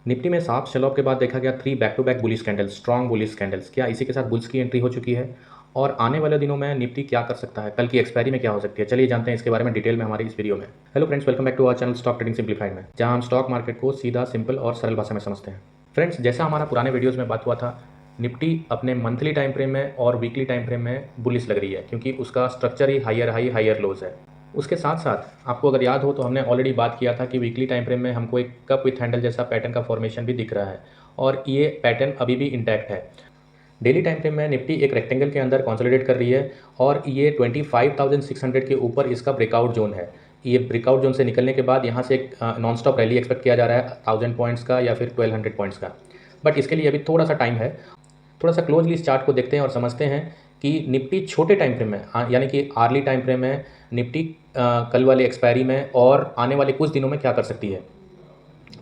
Nifty में साफ cell of के बाद देखा गया 3 back to back bullish candles, strong bullish candles. क्या इसी के साथ बुल्स की एंट्री हो चुकी है? और आने वाले दिनों में निफ्टी क्या कर सकता है? कल की एक्सपायरी में क्या हो सकती है? चलिए जानते हैं इसके बारे में डिटेल में हमारी इस वीडियो में। Hello friends, welcome back to our channel stock trading simplified में, जहां हम स्टॉक मार्केट को सीधा, सिंपल और सरल भाषा में समझते हैं। फ्रेंड्स, जैसा हमारा पुराने वीडियोज़ में बात हुआ था, निफ्टी अपने मंथली टाइम फ्रेम में और वीकली टाइम फ्रेम में बुलिश लग रही है, क्योंकि उसका स्ट्रक्चर ही हायर हाई हायर लोज है। उसके साथ साथ आपको अगर याद हो तो हमने ऑलरेडी बात किया था कि वीकली टाइम फ्रेम में हमको एक कप विथ हैंडल जैसा पैटर्न का फॉर्मेशन भी दिख रहा है, और ये पैटर्न अभी भी इंटैक्ट है। डेली टाइम फ्रेम में निफ्टी एक रेक्टेंगल के अंदर कंसोलिडेट कर रही है, और ये 25,600 के ऊपर इसका ब्रेकआउट जोन है। ये ब्रेकआउट जोन से निकलने के बाद यहाँ से एक नॉन स्टॉप रैली एक्सपेक्ट किया जा रहा है 1000 पॉइंट्स का या फिर 1200 पॉइंट्स का। बट इसके लिए अभी थोड़ा सा टाइम है। थोड़ा सा क्लोजली इस चार्ट को देखते हैं और समझते हैं कि निफ्टी छोटे टाइम फ्रेम में, यानी कि आर्ली टाइम फ्रेम में निफ्टी कल वाले एक्सपायरी में और आने वाले कुछ दिनों में क्या कर सकती है।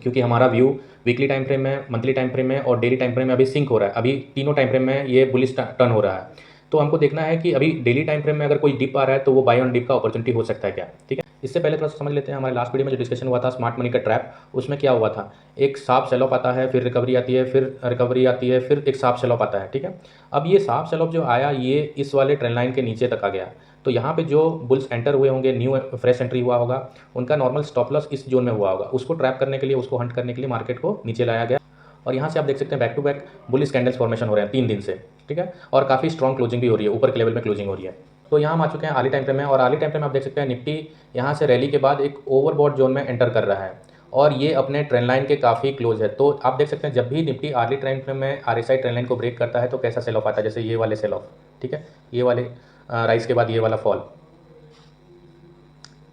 क्योंकि हमारा व्यू वीकली टाइम फ्रेम में, मंथली टाइम फ्रेम में और डेली टाइम फ्रेम में अभी सिंक हो रहा है। अभी तीनों टाइम फ्रेम में ये बुलिश टर्न हो रहा है। तो हमको देखना है कि अभी डेली टाइम फ्रेम में अगर कोई डिप आ रहा है तो वो बाय ऑन डिप का अपॉर्चुनिटी हो सकता है क्या। ठीक है, इससे पहले थोड़ा सा समझ लेते हैं हमारे लास्ट वीडियो में जो डिस्कशन हुआ था स्मार्ट मनी का ट्रैप, उसमें क्या हुआ था। एक साफ सेल ऑफ आता है, फिर रिकवरी आती है, फिर रिकवरी आती है, फिर एक साफ सेल ऑफ आता है। ठीक है, अब ये साफ सेल ऑफ जो आया ये इस वाले ट्रेंड लाइन के नीचे तक आ गया। तो यहाँ पे जो बुल्स एंटर हुए होंगे, न्यू फ्रेश एंट्री हुआ होगा, उनका नॉर्मल स्टॉप लॉस इस जोन में हुआ होगा। उसको ट्रैप करने के लिए, उसको हंट करने के लिए मार्केट को नीचे लाया गया, और यहाँ से आप देख सकते हैं back to back bullish candles formation हो रहे हैं 3 दिन से। ठीक है, और काफ़ी स्ट्रॉन्ग क्लोजिंग भी हो रही है, ऊपर के लेवल में क्लोजिंग हो रही है। तो यहाँ हम आ चुके हैं आर्ली टाइम फ्रेम में, और आर्ली टाइम फ्रेम में आप देख सकते हैं निफ्टी यहाँ से रैली के बाद एक ओवरबॉट जोन में एंटर कर रहा है, और ये अपने ट्रेंड लाइन के काफ़ी क्लोज है। तो आप देख सकते हैं जब भी निफ्टी आर्ली टाइम फ्रेम में RSI ट्रेंड लाइन को ब्रेक करता है तो कैसा सेल ऑफ आता है, जैसे ये वाले सेल ऑफ। ठीक है, ये वाले राइस के बाद ये वाला फॉल।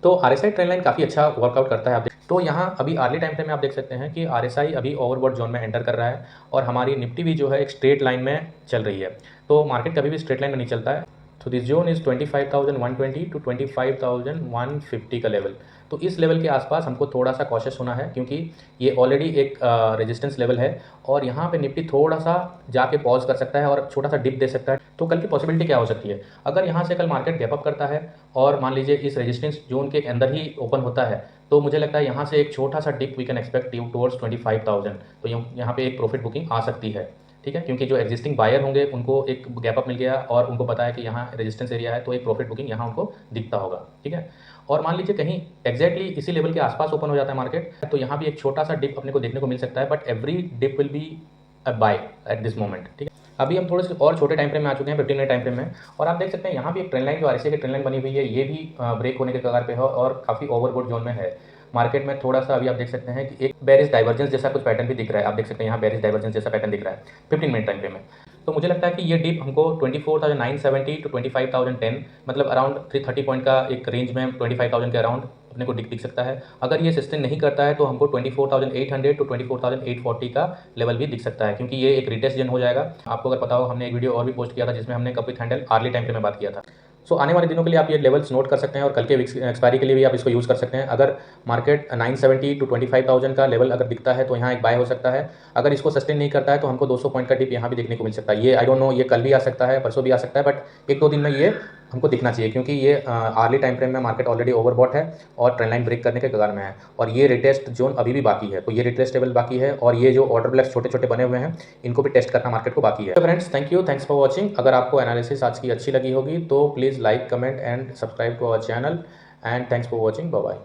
तो RSI ट्रेंड लाइन काफ़ी अच्छा वर्कआउट करता है। आप तो यहाँ अभी अर्ली टाइम फ्रेम में आप देख सकते हैं कि RSI अभी ओवरबॉट जोन में एंटर कर रहा है, और हमारी निफ्टी भी जो है एक स्ट्रेट लाइन में चल रही है। तो मार्केट कभी भी स्ट्रेट लाइन में नहीं चलता है। तो दिस जोन इज़ 25,120 टू 25,150 का लेवल। तो इस लेवल के आसपास हमको थोड़ा सा कॉशियस होना है, क्योंकि ये ऑलरेडी एक रेजिस्टेंस लेवल है, और यहाँ पे निफ्टी थोड़ा सा जाके पॉज कर सकता है और छोटा सा डिप दे सकता है। तो कल की पॉसिबिलिटी क्या हो सकती है, अगर यहाँ से कल मार्केट गैप अप करता है और मान लीजिए इस रेजिस्टेंस जोन के अंदर ही ओपन होता है, तो मुझे लगता है यहाँ से एक छोटा सा dip we can expect towards 25,000। तो यहाँ पे एक प्रॉफिट बुकिंग आ सकती है। ठीक है, क्योंकि जो एग्जिस्टिंग बायर होंगे उनको एक गैप अप मिल गया और उनको पता है कि यहाँ रेजिस्टेंस एरिया है, तो एक प्रॉफिट बुकिंग यहाँ उनको दिखता होगा। ठीक है, और मान लीजिए कहीं एग्जैक्टली इसी लेवल के आसपास ओपन हो जाता है मार्केट, तो यहाँ भी एक छोटा सा डिप अपने को देखने को मिल सकता है, but every dip will be a buy at this moment. ठीक है, अभी हम थोड़े से और छोटे टाइम फ्रेम में आ चुके हैं, 15 मिनट टाइम फ्रेम में, और आप देख सकते हैं यहाँ भी एक ट्रेंड लाइन जो RSI की ट्रेंड लाइन बनी हुई है, ये भी ब्रेक होने के कगार पे है और काफ़ी ओवरबॉट जोन में है। मार्केट में थोड़ा सा अभी आप देख सकते हैं कि एक बेरिश डाइवर्जेंस जैसा कुछ पैटर्न भी दिख रहा है। आप देख सकते हैं यहाँ बेरिश डाइवर्जेंस जैसा पैटर्न दिख रहा है 15 मिनट टाइम फ्रेम में। तो मुझे लगता है कि ये डिप हमको 24,970 टू 25,010, मतलब अराउंड 330 पॉइंट का एक रेंज में 25,000 के अराउंड अपने को दिख सकता है। अगर ये सस्टेन नहीं करता है तो हमको 24,800 टू 24,840 का लेवल भी दिख सकता है, क्योंकि ये एक रिटेस्ट जन हो जाएगा। आपको अगर पता हो, हमने एक वीडियो और भी पोस्ट किया था जिसमें हमने cup with handle early time frame में बात किया था। सो आने वाले दिनों के लिए आप ये लेवल्स नोट कर सकते हैं, और कल के एक्सपायरी के लिए भी आप इसको यूज़ कर सकते हैं। अगर मार्केट 970 टू 25,000 का लेवल अगर दिखता है तो यहाँ एक बाय हो सकता है। अगर इसको सस्टेन नहीं करता है तो हमको 200 पॉइंट का डिप यहाँ भी देखने को मिल सकता है। ये आई डोंट नो, ये कल भी आ सकता है, परसों भी आ सकता है, बट 1-2 दिन में ये हमको दिखना चाहिए, क्योंकि ये आर्ली टाइम फ्रेम में मार्केट ऑलरेडी ओवरबॉट है और ट्रेंड लाइन ब्रेक करने के कगार में है, और ये रिटेस्ट जोन अभी भी बाकी है। तो ये रिटेस्ट लेवल बाकी है, और ये जो ऑर्डर ब्लॉक्स छोटे छोटे बने हुए हैं इनको भी टेस्ट करना मार्केट को बाकी है। तो friends, thank you, thanks for watching. अगर आपको एनालिसिस आज की अच्छी लगी होगी तो please like, comment and subscribe to our channel, and thanks for watching. Bye bye.